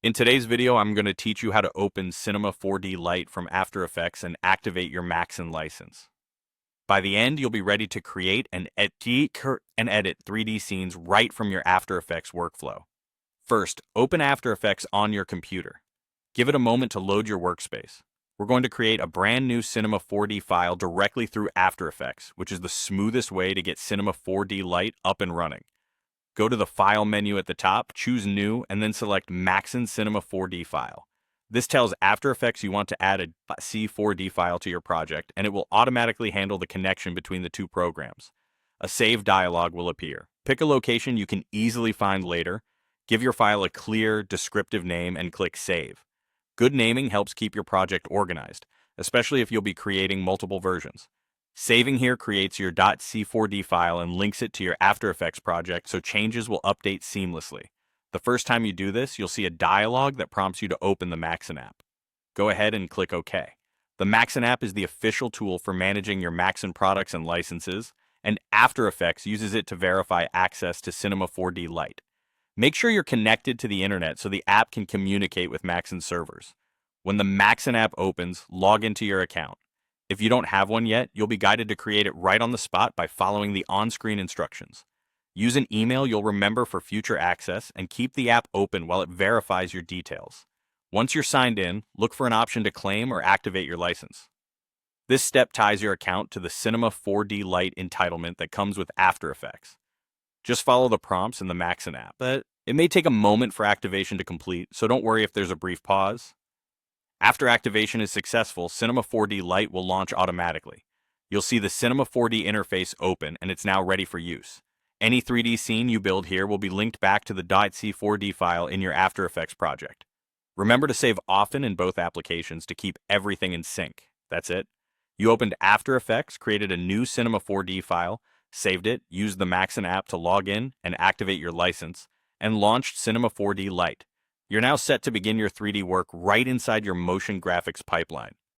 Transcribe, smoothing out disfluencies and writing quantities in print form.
In today's video, I'm going to teach you how to open Cinema 4D Lite from After Effects and activate your Maxon license. By the end, you'll be ready to create and edit 3D scenes right from your After Effects workflow. First, open After Effects on your computer. Give it a moment to load your workspace. We're going to create a brand new Cinema 4D file directly through After Effects, which is the smoothest way to get Cinema 4D Lite up and running. Go to the File menu at the top, choose New, and then select Maxon Cinema 4D file. This tells After Effects you want to add a .c4d file to your project, and it will automatically handle the connection between the two programs. A save dialog will appear. Pick a location you can easily find later, give your file a clear, descriptive name, and click Save. Good naming helps keep your project organized, especially if you'll be creating multiple versions. Saving here creates your .c4d file and links it to your After Effects project so changes will update seamlessly. The first time you do this, you'll see a dialog that prompts you to open the Maxon app. Go ahead and click OK. The Maxon app is the official tool for managing your Maxon products and licenses, and After Effects uses it to verify access to Cinema 4D Lite. Make sure you're connected to the internet so the app can communicate with Maxon servers. When the Maxon app opens, log into your account. If you don't have one yet, you'll be guided to create it right on the spot by following the on-screen instructions. Use an email you'll remember for future access and keep the app open while it verifies your details. Once you're signed in, look for an option to claim or activate your license. This step ties your account to the Cinema 4D Lite entitlement that comes with After Effects. Just follow the prompts in the Maxon app, but it may take a moment for activation to complete, so don't worry if there's a brief pause. After activation is successful, Cinema 4D Lite will launch automatically. You'll see the Cinema 4D interface open and it's now ready for use. Any 3D scene you build here will be linked back to the .c4d file in your After Effects project. Remember to save often in both applications to keep everything in sync. That's it. You opened After Effects, created a new Cinema 4D file, saved it, used the Maxon app to log in and activate your license, and launched Cinema 4D Lite. You're now set to begin your 3D work right inside your motion graphics pipeline.